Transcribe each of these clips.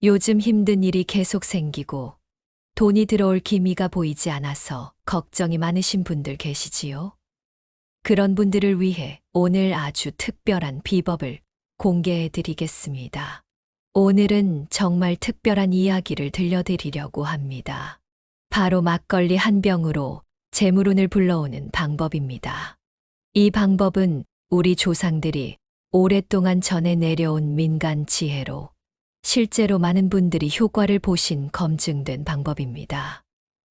요즘 힘든 일이 계속 생기고 돈이 들어올 기미가 보이지 않아서 걱정이 많으신 분들 계시지요? 그런 분들을 위해 오늘 아주 특별한 비법을 공개해 드리겠습니다. 오늘은 정말 특별한 이야기를 들려드리려고 합니다. 바로 막걸리 한 병으로 재물운을 불러오는 방법입니다. 이 방법은 우리 조상들이 오랫동안 전해 내려온 민간 지혜로 실제로 많은 분들이 효과를 보신 검증된 방법입니다.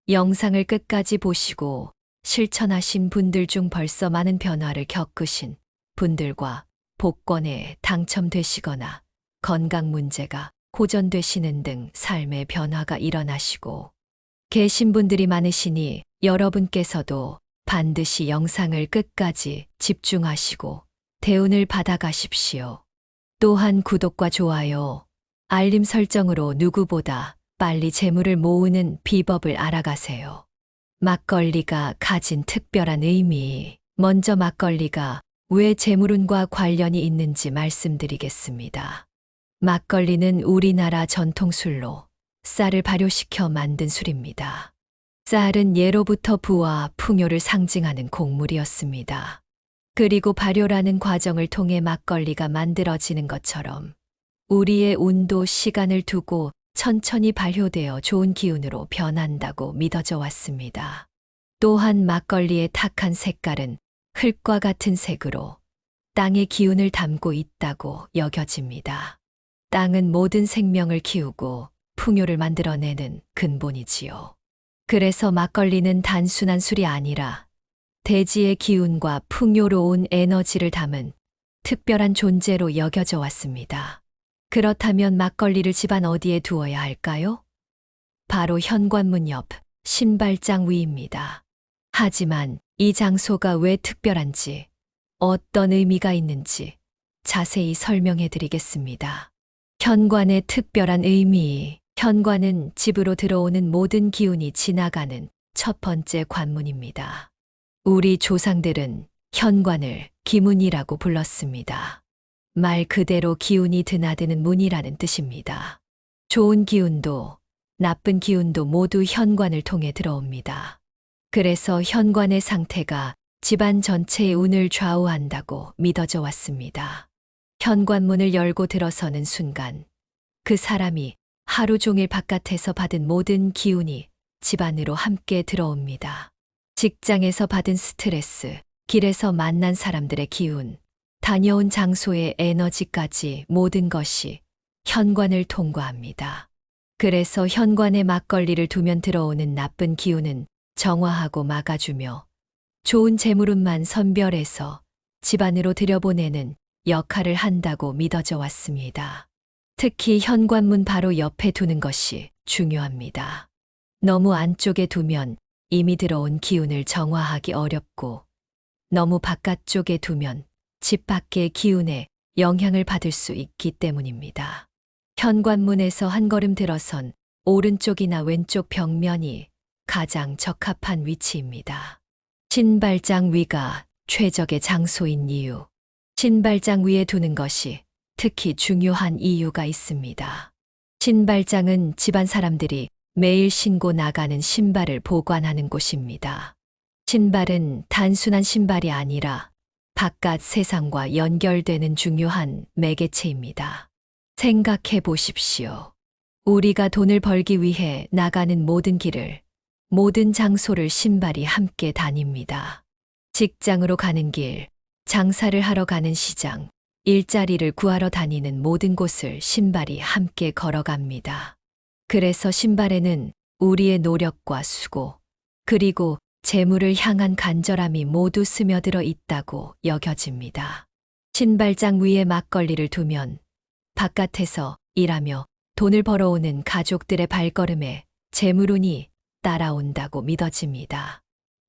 영상을 끝까지 보시고 실천하신 분들 중 벌써 많은 변화를 겪으신 분들과 복권에 당첨되시거나 건강 문제가 호전되시는 등 삶의 변화가 일어나시고 계신 분들이 많으시니 여러분께서도 반드시 영상을 끝까지 집중하시고 대운을 받아가십시오. 또한 구독과 좋아요, 알림 설정으로 누구보다 빨리 재물을 모으는 비법을 알아가세요. 막걸리가 가진 특별한 의미. 먼저 막걸리가 왜 재물운과 관련이 있는지 말씀드리겠습니다. 막걸리는 우리나라 전통술로 쌀을 발효시켜 만든 술입니다. 쌀은 예로부터 부와 풍요를 상징하는 곡물이었습니다. 그리고 발효라는 과정을 통해 막걸리가 만들어지는 것처럼 우리의 운도 시간을 두고 천천히 발효되어 좋은 기운으로 변한다고 믿어져 왔습니다. 또한 막걸리의 탁한 색깔은 흙과 같은 색으로 땅의 기운을 담고 있다고 여겨집니다. 땅은 모든 생명을 키우고 풍요를 만들어내는 근본이지요. 그래서 막걸리는 단순한 술이 아니라 대지의 기운과 풍요로운 에너지를 담은 특별한 존재로 여겨져 왔습니다. 그렇다면 막걸리를 집안 어디에 두어야 할까요? 바로 현관문 옆 신발장 위입니다. 하지만 이 장소가 왜 특별한지, 어떤 의미가 있는지 자세히 설명해 드리겠습니다. 현관의 특별한 의미. 현관은 집으로 들어오는 모든 기운이 지나가는 첫 번째 관문입니다. 우리 조상들은 현관을 기문이라고 불렀습니다. 말 그대로 기운이 드나드는 문이라는 뜻입니다. 좋은 기운도 나쁜 기운도 모두 현관을 통해 들어옵니다. 그래서 현관의 상태가 집안 전체의 운을 좌우한다고 믿어져 왔습니다. 현관문을 열고 들어서는 순간 그 사람이 하루 종일 바깥에서 받은 모든 기운이 집안으로 함께 들어옵니다. 직장에서 받은 스트레스, 길에서 만난 사람들의 기운, 다녀온 장소의 에너지까지 모든 것이 현관을 통과합니다. 그래서 현관에 막걸리를 두면 들어오는 나쁜 기운은 정화하고 막아주며 좋은 재물운만 선별해서 집안으로 들여보내는 역할을 한다고 믿어져 왔습니다. 특히 현관문 바로 옆에 두는 것이 중요합니다. 너무 안쪽에 두면 이미 들어온 기운을 정화하기 어렵고 너무 바깥쪽에 두면 집 밖의 기운에 영향을 받을 수 있기 때문입니다. 현관문에서 한 걸음 들어선 오른쪽이나 왼쪽 벽면이 가장 적합한 위치입니다. 신발장 위가 최적의 장소인 이유. 신발장 위에 두는 것이 특히 중요한 이유가 있습니다. 신발장은 집안 사람들이 매일 신고 나가는 신발을 보관하는 곳입니다. 신발은 단순한 신발이 아니라 바깥 세상과 연결되는 중요한 매개체입니다. 생각해 보십시오. 우리가 돈을 벌기 위해 나가는 모든 길을, 모든 장소를 신발이 함께 다닙니다. 직장으로 가는 길, 장사를 하러 가는 시장, 일자리를 구하러 다니는 모든 곳을 신발이 함께 걸어갑니다. 그래서 신발에는 우리의 노력과 수고, 그리고 재물을 향한 간절함이 모두 스며들어 있다고 여겨집니다. 신발장 위에 막걸리를 두면 바깥에서 일하며 돈을 벌어오는 가족들의 발걸음에 재물운이 따라온다고 믿어집니다.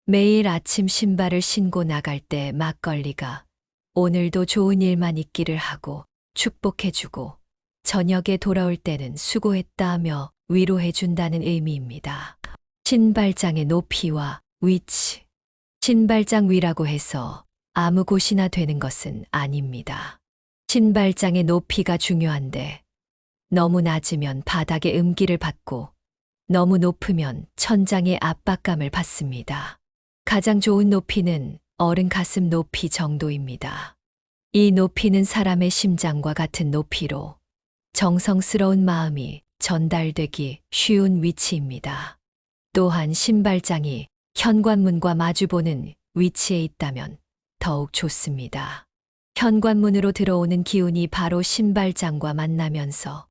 매일 아침 신발을 신고 나갈 때 막걸리가 오늘도 좋은 일만 있기를 하고 축복해주고 저녁에 돌아올 때는 수고했다 하며 위로해준다는 의미입니다. 신발장의 높이와 위치. 신발장 위라고 해서 아무 곳이나 되는 것은 아닙니다. 신발장의 높이가 중요한데 너무 낮으면 바닥에 음기를 받고 너무 높으면 천장에 압박감을 받습니다. 가장 좋은 높이는 어른 가슴 높이 정도입니다. 이 높이는 사람의 심장과 같은 높이로 정성스러운 마음이 전달되기 쉬운 위치입니다. 또한 신발장이 현관문과 마주보는 위치에 있다면 더욱 좋습니다. 현관문으로 들어오는 기운이 바로 신발장과 만나면서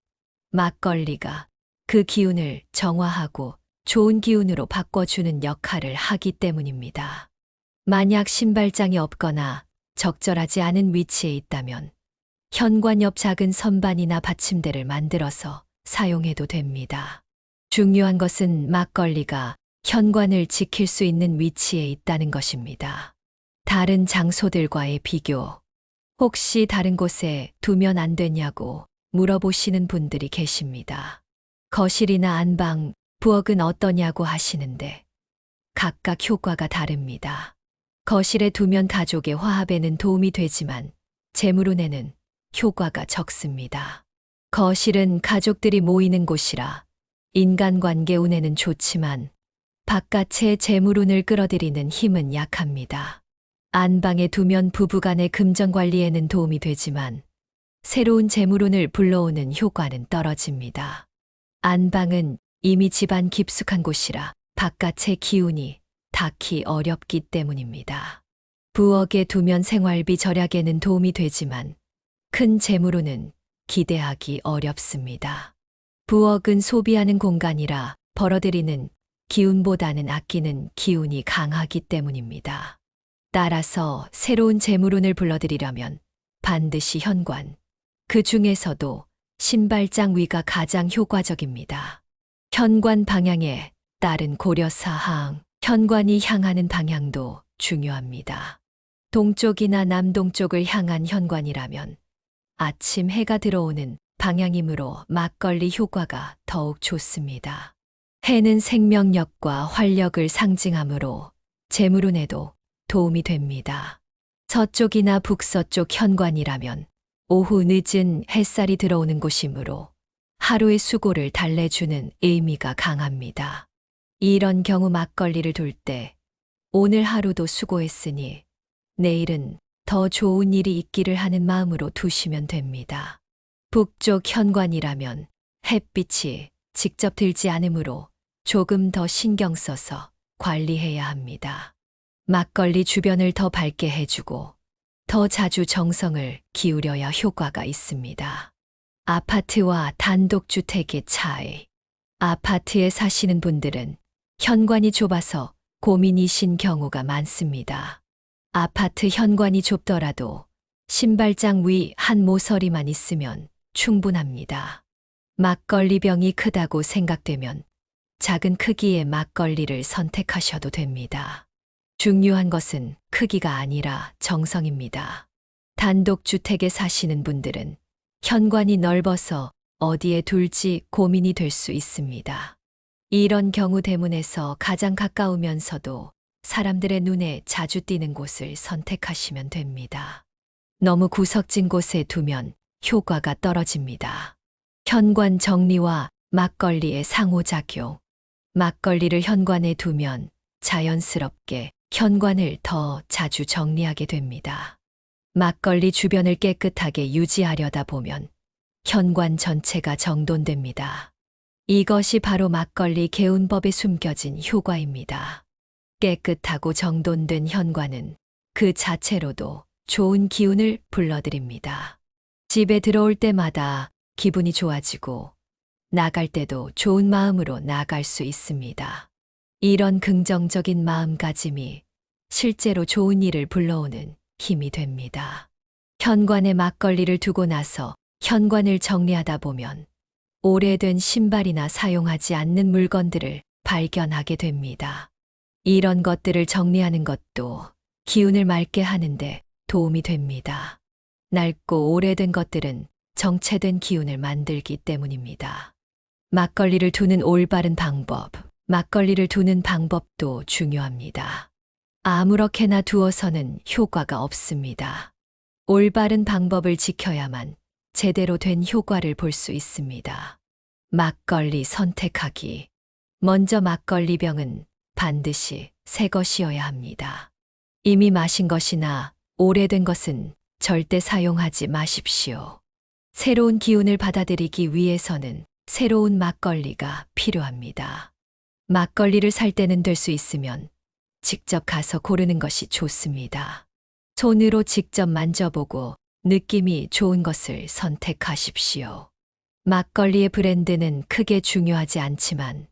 막걸리가 그 기운을 정화하고 좋은 기운으로 바꿔주는 역할을 하기 때문입니다. 만약 신발장이 없거나 적절하지 않은 위치에 있다면 현관 옆 작은 선반이나 받침대를 만들어서 사용해도 됩니다. 중요한 것은 막걸리가 현관을 지킬 수 있는 위치에 있다는 것입니다. 다른 장소들과의 비교. 혹시 다른 곳에 두면 안 되냐고 물어보시는 분들이 계십니다. 거실이나 안방, 부엌은 어떠냐고 하시는데 각각 효과가 다릅니다. 거실에 두면 가족의 화합에는 도움이 되지만 재물운에는 효과가 적습니다. 거실은 가족들이 모이는 곳이라 인간관계 운에는 좋지만 바깥의 재물운을 끌어들이는 힘은 약합니다. 안방에 두면 부부간의 금전관리에는 도움이 되지만 새로운 재물운을 불러오는 효과는 떨어집니다. 안방은 이미 집안 깊숙한 곳이라 바깥의 기운이 닿기 어렵기 때문입니다. 부엌에 두면 생활비 절약에는 도움이 되지만 큰 재물운은 기대하기 어렵습니다. 부엌은 소비하는 공간이라 벌어들이는 기운보다는 아끼는 기운이 강하기 때문입니다. 따라서 새로운 재물운을 불러들이려면 반드시 현관, 그 중에서도 신발장 위가 가장 효과적입니다. 현관 방향에 따른 고려사항, 현관이 향하는 방향도 중요합니다. 동쪽이나 남동쪽을 향한 현관이라면 아침 해가 들어오는 방향이므로 막걸리 효과가 더욱 좋습니다. 해는 생명력과 활력을 상징하므로 재물운에도 도움이 됩니다. 서쪽이나 북서쪽 현관이라면 오후 늦은 햇살이 들어오는 곳이므로 하루의 수고를 달래주는 의미가 강합니다. 이런 경우 막걸리를 둘 때 오늘 하루도 수고했으니 내일은 더 좋은 일이 있기를 하는 마음으로 두시면 됩니다. 북쪽 현관이라면 햇빛이 직접 들지 않으므로 조금 더 신경 써서 관리해야 합니다. 막걸리 주변을 더 밝게 해주고 더 자주 정성을 기울여야 효과가 있습니다. 아파트와 단독주택의 차이. 아파트에 사시는 분들은 현관이 좁아서 고민이신 경우가 많습니다. 아파트 현관이 좁더라도 신발장 위 한 모서리만 있으면 충분합니다. 막걸리 병이 크다고 생각되면 작은 크기의 막걸리를 선택하셔도 됩니다. 중요한 것은 크기가 아니라 정성입니다. 단독주택에 사시는 분들은 현관이 넓어서 어디에 둘지 고민이 될 수 있습니다. 이런 경우 대문에서 가장 가까우면서도 사람들의 눈에 자주 띄는 곳을 선택하시면 됩니다. 너무 구석진 곳에 두면 효과가 떨어집니다. 현관 정리와 막걸리의 상호작용. 막걸리를 현관에 두면 자연스럽게 현관을 더 자주 정리하게 됩니다. 막걸리 주변을 깨끗하게 유지하려다 보면 현관 전체가 정돈됩니다. 이것이 바로 막걸리 개운법에 숨겨진 효과입니다. 깨끗하고 정돈된 현관은 그 자체로도 좋은 기운을 불러들입니다. 집에 들어올 때마다 기분이 좋아지고 나갈 때도 좋은 마음으로 나갈 수 있습니다. 이런 긍정적인 마음가짐이 실제로 좋은 일을 불러오는 힘이 됩니다. 현관에 막걸리를 두고 나서 현관을 정리하다 보면 오래된 신발이나 사용하지 않는 물건들을 발견하게 됩니다. 이런 것들을 정리하는 것도 기운을 맑게 하는데 도움이 됩니다. 낡고 오래된 것들은 정체된 기운을 만들기 때문입니다. 막걸리를 두는 올바른 방법, 막걸리를 두는 방법도 중요합니다. 아무렇게나 두어서는 효과가 없습니다. 올바른 방법을 지켜야만 제대로 된 효과를 볼 수 있습니다. 막걸리 선택하기. 먼저 막걸리 병은 반드시 새 것이어야 합니다. 이미 마신 것이나 오래된 것은 절대 사용하지 마십시오. 새로운 기운을 받아들이기 위해서는 새로운 막걸리가 필요합니다. 막걸리를 살 때는 될 수 있으면 직접 가서 고르는 것이 좋습니다. 손으로 직접 만져보고 느낌이 좋은 것을 선택하십시오. 막걸리의 브랜드는 크게 중요하지 않지만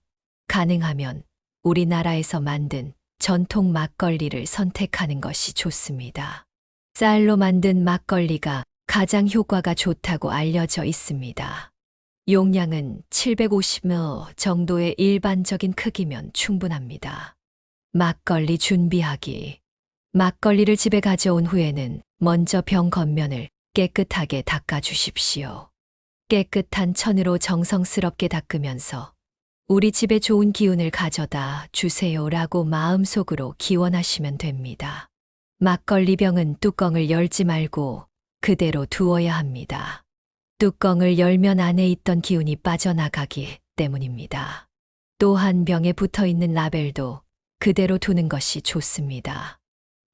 가능하면 우리나라에서 만든 전통 막걸리를 선택하는 것이 좋습니다. 쌀로 만든 막걸리가 가장 효과가 좋다고 알려져 있습니다. 용량은 750ml 정도의 일반적인 크기면 충분합니다. 막걸리 준비하기. 막걸리를 집에 가져온 후에는 먼저 병 겉면을 깨끗하게 닦아 주십시오. 깨끗한 천으로 정성스럽게 닦으면서 우리 집에 좋은 기운을 가져다 주세요라고 마음속으로 기원하시면 됩니다. 막걸리 병은 뚜껑을 열지 말고 그대로 두어야 합니다. 뚜껑을 열면 안에 있던 기운이 빠져나가기 때문입니다. 또한 병에 붙어 있는 라벨도 그대로 두는 것이 좋습니다.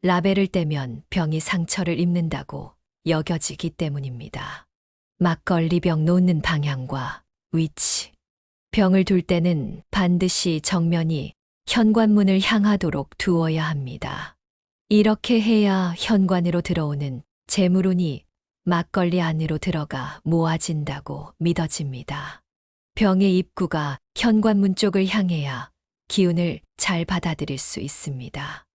라벨을 떼면 병이 상처를 입는다고 여겨지기 때문입니다. 막걸리 병 놓는 방향과 위치. 병을 둘 때는 반드시 정면이 현관문을 향하도록 두어야 합니다. 이렇게 해야 현관으로 들어오는 재물운이 막걸리 안으로 들어가 모아진다고 믿어집니다. 병의 입구가 현관문 쪽을 향해야 기운을 잘 받아들일 수 있습니다.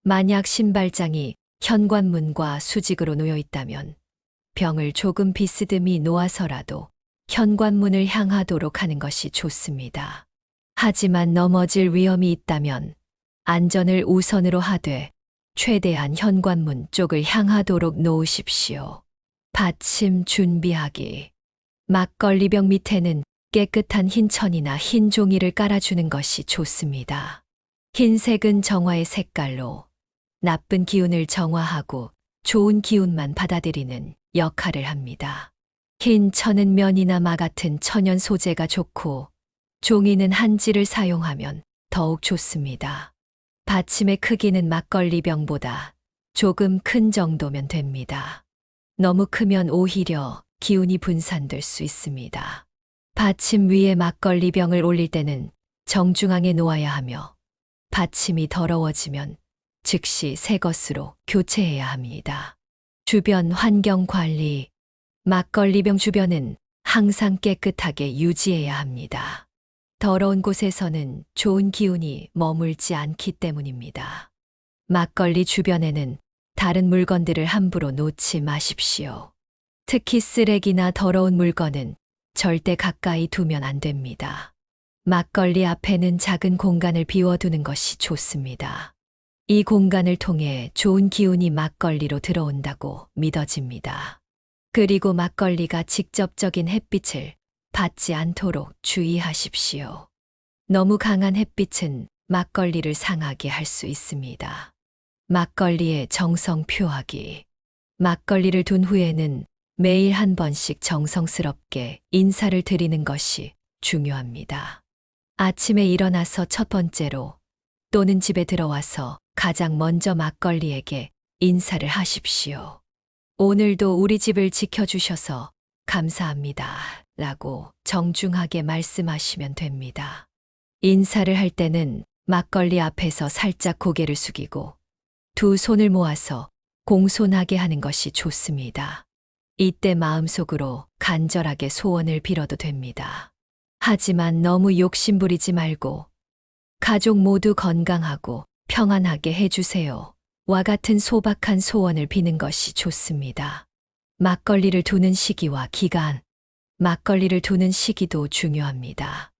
만약 신발장이 현관문과 수직으로 놓여 있다면 병을 조금 비스듬히 놓아서라도 현관문을 향하도록 하는 것이 좋습니다. 하지만 넘어질 위험이 있다면 안전을 우선으로 하되 최대한 현관문 쪽을 향하도록 놓으십시오. 받침 준비하기. 막걸리병 밑에는 깨끗한 흰 천이나 흰 종이를 깔아주는 것이 좋습니다. 흰색은 정화의 색깔로 나쁜 기운을 정화하고 좋은 기운만 받아들이는 역할을 합니다. 흰 천은 면이나 마 같은 천연 소재가 좋고 종이는 한지를 사용하면 더욱 좋습니다. 받침의 크기는 막걸리병보다 조금 큰 정도면 됩니다. 너무 크면 오히려 기운이 분산될 수 있습니다. 받침 위에 막걸리병을 올릴 때는 정중앙에 놓아야 하며 받침이 더러워지면 즉시 새 것으로 교체해야 합니다. 주변 환경 관리. 막걸리병 주변은 항상 깨끗하게 유지해야 합니다. 더러운 곳에서는 좋은 기운이 머물지 않기 때문입니다. 막걸리 주변에는 다른 물건들을 함부로 놓지 마십시오. 특히 쓰레기나 더러운 물건은 절대 가까이 두면 안 됩니다. 막걸리 앞에는 작은 공간을 비워두는 것이 좋습니다. 이 공간을 통해 좋은 기운이 막걸리로 들어온다고 믿어집니다. 그리고 막걸리가 직접적인 햇빛을 받지 않도록 주의하십시오. 너무 강한 햇빛은 막걸리를 상하게 할 수 있습니다. 막걸리의 정성 표하기. 막걸리를 둔 후에는 매일 한 번씩 정성스럽게 인사를 드리는 것이 중요합니다. 아침에 일어나서 첫 번째로 또는 집에 들어와서 가장 먼저 막걸리에게 인사를 하십시오. 오늘도 우리 집을 지켜주셔서 감사합니다. 라고 정중하게 말씀하시면 됩니다. 인사를 할 때는 막걸리 앞에서 살짝 고개를 숙이고 두 손을 모아서 공손하게 하는 것이 좋습니다. 이때 마음속으로 간절하게 소원을 빌어도 됩니다. 하지만 너무 욕심부리지 말고 가족 모두 건강하고 평안하게 해주세요. 와 같은 소박한 소원을 비는 것이 좋습니다. 막걸리를 두는 시기와 기간. 막걸리를 두는 시기도 중요합니다.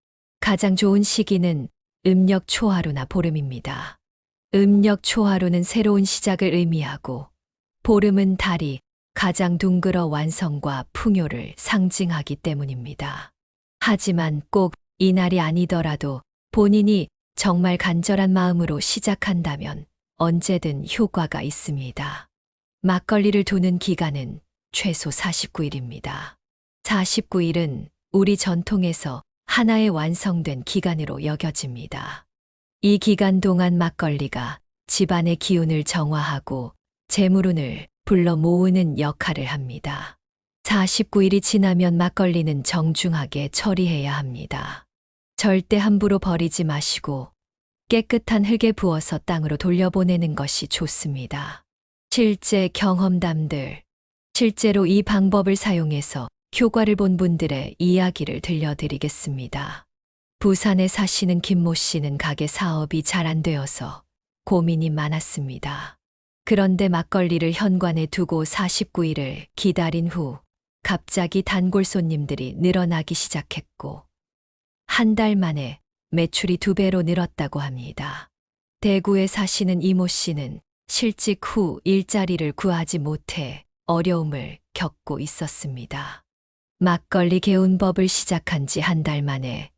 가장 좋은 시기는 음력 초하루나 보름입니다. 음력 초하루는 새로운 시작을 의미하고 보름은 달이 가장 둥글어 완성과 풍요를 상징하기 때문입니다. 하지만 꼭 이날이 아니더라도 본인이 정말 간절한 마음으로 시작한다면 언제든 효과가 있습니다. 막걸리를 두는 기간은 최소 49일입니다. 49일은 우리 전통에서 하나의 완성된 기간으로 여겨집니다. 이 기간 동안 막걸리가 집안의 기운을 정화하고 재물운을 불러 모으는 역할을 합니다. 49일이 지나면 막걸리는 정중하게 처리해야 합니다. 절대 함부로 버리지 마시고 깨끗한 흙에 부어서 땅으로 돌려보내는 것이 좋습니다. 실제 경험담들, 실제로 이 방법을 사용해서 효과를 본 분들의 이야기를 들려드리겠습니다. 부산에 사시는 김모 씨는 가게 사업이 잘 안 되어서 고민이 많았습니다. 그런데 막걸리를 현관에 두고 49일을 기다린 후 갑자기 단골 손님들이 늘어나기 시작했고 한 달 만에 매출이 2배로 늘었다고 합니다. 대구에 사시는 이모 씨는 실직 후 일자리를 구하지 못해 어려움을 겪고 있었습니다. 막걸리 개운법을 시작한 지 한 달 만에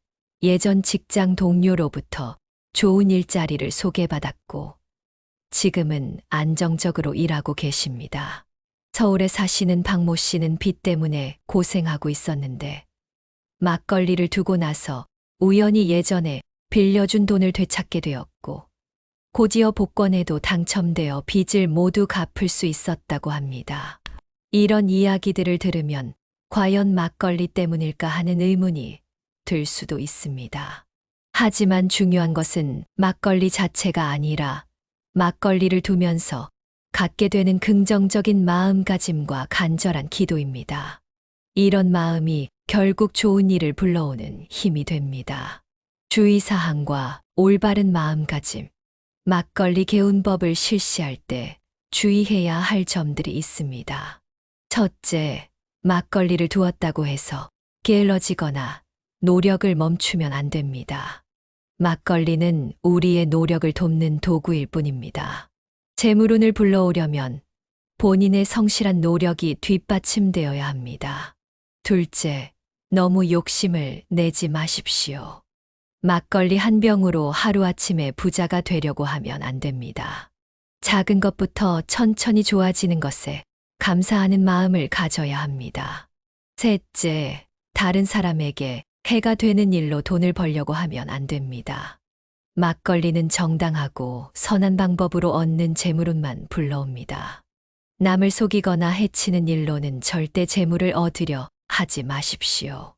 예전 직장 동료로부터 좋은 일자리를 소개받았고 지금은 안정적으로 일하고 계십니다. 서울에 사시는 박모 씨는 빚 때문에 고생하고 있었는데 막걸리를 두고 나서 우연히 예전에 빌려준 돈을 되찾게 되었고 고지어 복권에도 당첨되어 빚을 모두 갚을 수 있었다고 합니다. 이런 이야기들을 들으면 과연 막걸리 때문일까 하는 의문이 들 수도 있습니다. 하지만 중요한 것은 막걸리 자체가 아니라 막걸리를 두면서 갖게 되는 긍정적인 마음가짐과 간절한 기도입니다. 이런 마음이 결국 좋은 일을 불러오는 힘이 됩니다. 주의사항과 올바른 마음가짐. 막걸리 개운법을 실시할 때 주의해야 할 점들이 있습니다. 첫째, 막걸리를 두었다고 해서 게을러지거나 노력을 멈추면 안 됩니다. 막걸리는 우리의 노력을 돕는 도구일 뿐입니다. 재물운을 불러오려면 본인의 성실한 노력이 뒷받침되어야 합니다. 둘째, 너무 욕심을 내지 마십시오. 막걸리 한 병으로 하루아침에 부자가 되려고 하면 안 됩니다. 작은 것부터 천천히 좋아지는 것에 감사하는 마음을 가져야 합니다. 셋째, 다른 사람에게 해가 되는 일로 돈을 벌려고 하면 안 됩니다. 막걸리는 정당하고 선한 방법으로 얻는 재물운만 불러옵니다. 남을 속이거나 해치는 일로는 절대 재물을 얻으려 하지 마십시오.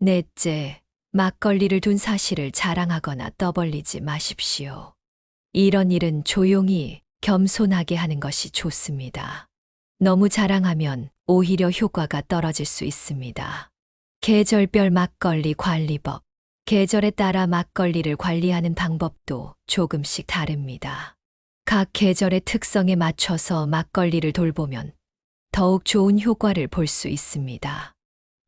넷째, 막걸리를 둔 사실을 자랑하거나 떠벌리지 마십시오. 이런 일은 조용히 겸손하게 하는 것이 좋습니다. 너무 자랑하면 오히려 효과가 떨어질 수 있습니다. 계절별 막걸리 관리법. 계절에 따라 막걸리를 관리하는 방법도 조금씩 다릅니다. 각 계절의 특성에 맞춰서 막걸리를 돌보면 더욱 좋은 효과를 볼 수 있습니다.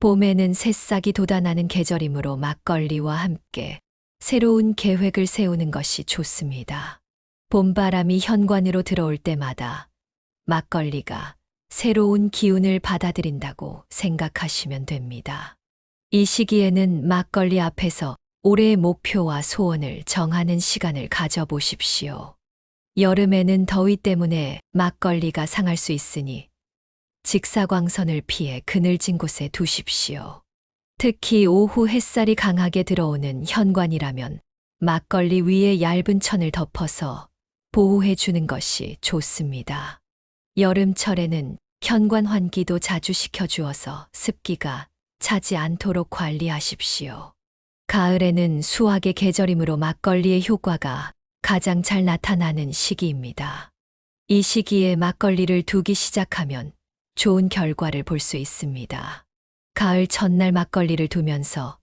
봄에는 새싹이 돋아나는 계절이므로 막걸리와 함께 새로운 계획을 세우는 것이 좋습니다. 봄바람이 현관으로 들어올 때마다 막걸리가 새로운 기운을 받아들인다고 생각하시면 됩니다. 이 시기에는 막걸리 앞에서 올해의 목표와 소원을 정하는 시간을 가져보십시오. 여름에는 더위 때문에 막걸리가 상할 수 있으니 직사광선을 피해 그늘진 곳에 두십시오. 특히 오후 햇살이 강하게 들어오는 현관이라면 막걸리 위에 얇은 천을 덮어서 보호해 주는 것이 좋습니다. 여름철에는 현관 환기도 자주 시켜주어서 습기가 차지 않도록 관리하십시오. 가을에는 수확의 계절이므로 막걸리의 효과가 가장 잘 나타나는 시기입니다. 이 시기에 막걸리를 두기 시작하면 좋은 결과를 볼 수 있습니다. 가을 첫날 막걸리를 두면서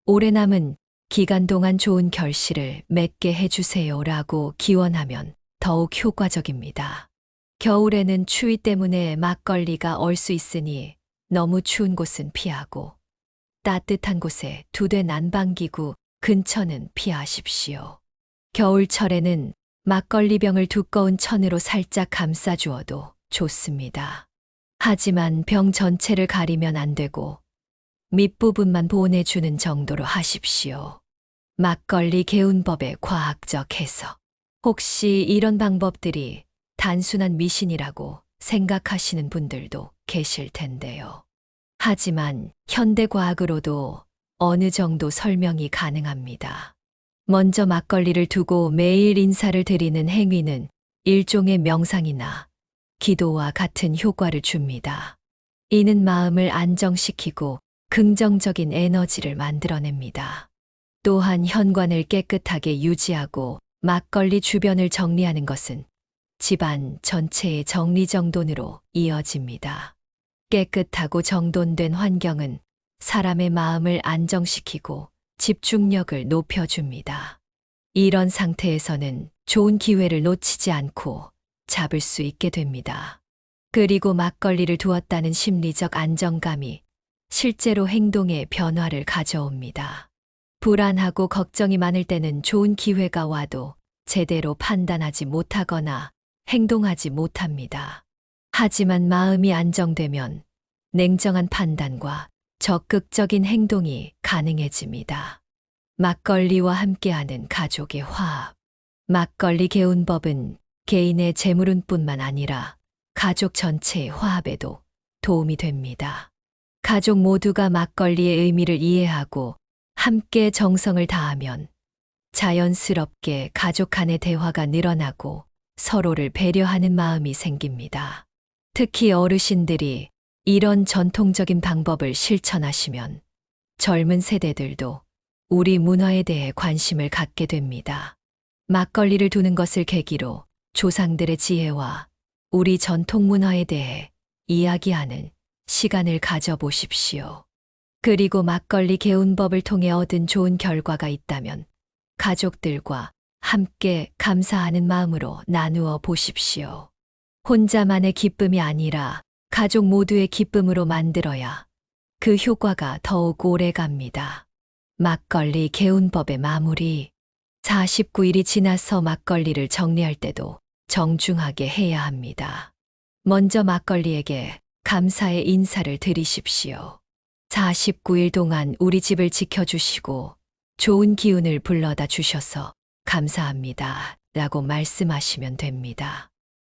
오래 남은 기간 동안 좋은 결실을 맺게 해주세요라고 기원하면 더욱 효과적입니다. 겨울에는 추위 때문에 막걸리가 얼 수 있으니 너무 추운 곳은 피하고 따뜻한 곳에 두대 난방기구 근처는 피하십시오. 겨울철에는 막걸리병을 두꺼운 천으로 살짝 감싸주어도 좋습니다. 하지만 병 전체를 가리면 안 되고 밑부분만 보내주는 정도로 하십시오. 막걸리 개운법의 과학적 해석. 혹시 이런 방법들이 단순한 미신이라고 생각하시는 분들도 계실 텐데요. 하지만 현대과학으로도 어느 정도 설명이 가능합니다. 먼저 막걸리를 두고 매일 인사를 드리는 행위는 일종의 명상이나 기도와 같은 효과를 줍니다. 이는 마음을 안정시키고 긍정적인 에너지를 만들어냅니다. 또한 현관을 깨끗하게 유지하고 막걸리 주변을 정리하는 것은 집안 전체의 정리정돈으로 이어집니다. 깨끗하고 정돈된 환경은 사람의 마음을 안정시키고 집중력을 높여줍니다. 이런 상태에서는 좋은 기회를 놓치지 않고 잡을 수 있게 됩니다. 그리고 막걸리를 두었다는 심리적 안정감이 실제로 행동에 변화를 가져옵니다. 불안하고 걱정이 많을 때는 좋은 기회가 와도 제대로 판단하지 못하거나 행동하지 못합니다. 하지만 마음이 안정되면 냉정한 판단과 적극적인 행동이 가능해집니다. 막걸리와 함께하는 가족의 화합. 막걸리 개운법은 개인의 재물운뿐만 아니라 가족 전체의 화합에도 도움이 됩니다. 가족 모두가 막걸리의 의미를 이해하고 함께 정성을 다하면 자연스럽게 가족 간의 대화가 늘어나고 서로를 배려하는 마음이 생깁니다. 특히 어르신들이 이런 전통적인 방법을 실천하시면 젊은 세대들도 우리 문화에 대해 관심을 갖게 됩니다. 막걸리를 두는 것을 계기로 조상들의 지혜와 우리 전통 문화에 대해 이야기하는 시간을 가져보십시오. 그리고 막걸리 개운법을 통해 얻은 좋은 결과가 있다면 가족들과 함께 감사하는 마음으로 나누어 보십시오. 혼자만의 기쁨이 아니라 가족 모두의 기쁨으로 만들어야 그 효과가 더욱 오래 갑니다. 막걸리 개운법의 마무리. 49일이 지나서 막걸리를 정리할 때도 정중하게 해야 합니다. 먼저 막걸리에게 감사의 인사를 드리십시오. 49일 동안 우리 집을 지켜주시고 좋은 기운을 불러다 주셔서 감사합니다. 라고 말씀하시면 됩니다.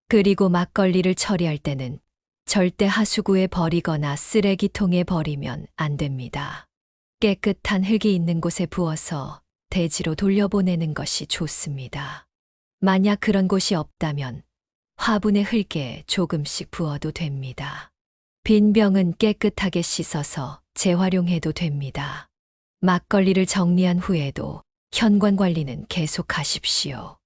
그리고 막걸리를 처리할 때는 절대 하수구에 버리거나 쓰레기통에 버리면 안 됩니다. 깨끗한 흙이 있는 곳에 부어서 대지로 돌려보내는 것이 좋습니다. 만약 그런 곳이 없다면 화분의 흙에 조금씩 부어도 됩니다. 빈 병은 깨끗하게 씻어서 재활용해도 됩니다. 막걸리를 정리한 후에도 현관 관리는 계속하십시오.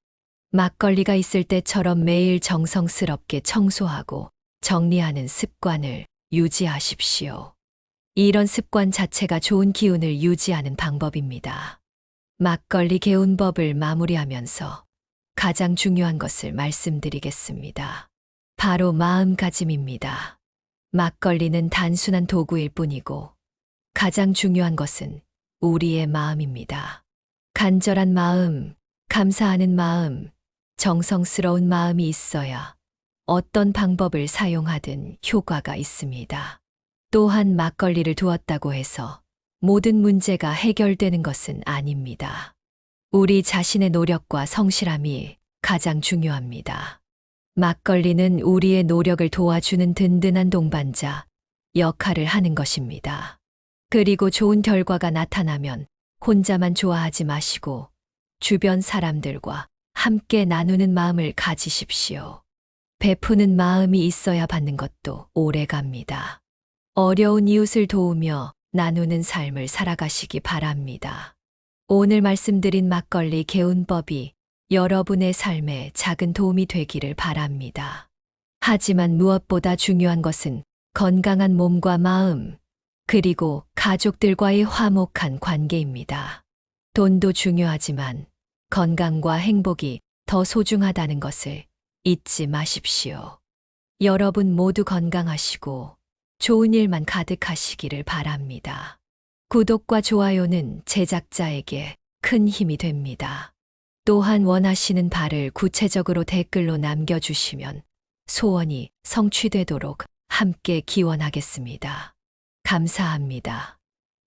막걸리가 있을 때처럼 매일 정성스럽게 청소하고 정리하는 습관을 유지하십시오. 이런 습관 자체가 좋은 기운을 유지하는 방법입니다. 막걸리 개운법을 마무리하면서 가장 중요한 것을 말씀드리겠습니다. 바로 마음가짐입니다. 막걸리는 단순한 도구일 뿐이고 가장 중요한 것은 우리의 마음입니다. 간절한 마음, 감사하는 마음, 정성스러운 마음이 있어야 어떤 방법을 사용하든 효과가 있습니다. 또한 막걸리를 두었다고 해서 모든 문제가 해결되는 것은 아닙니다. 우리 자신의 노력과 성실함이 가장 중요합니다. 막걸리는 우리의 노력을 도와주는 든든한 동반자 역할을 하는 것입니다. 그리고 좋은 결과가 나타나면 혼자만 좋아하지 마시고 주변 사람들과 함께 나누는 마음을 가지십시오. 베푸는 마음이 있어야 받는 것도 오래 갑니다. 어려운 이웃을 도우며 나누는 삶을 살아가시기 바랍니다. 오늘 말씀드린 막걸리 개운법이 여러분의 삶에 작은 도움이 되기를 바랍니다. 하지만 무엇보다 중요한 것은 건강한 몸과 마음, 그리고 가족들과의 화목한 관계입니다. 돈도 중요하지만 건강과 행복이 더 소중하다는 것을 잊지 마십시오. 여러분 모두 건강하시고 좋은 일만 가득하시기를 바랍니다. 구독과 좋아요는 제작자에게 큰 힘이 됩니다. 또한 원하시는 바를 구체적으로 댓글로 남겨주시면 소원이 성취되도록 함께 기원하겠습니다. 감사합니다.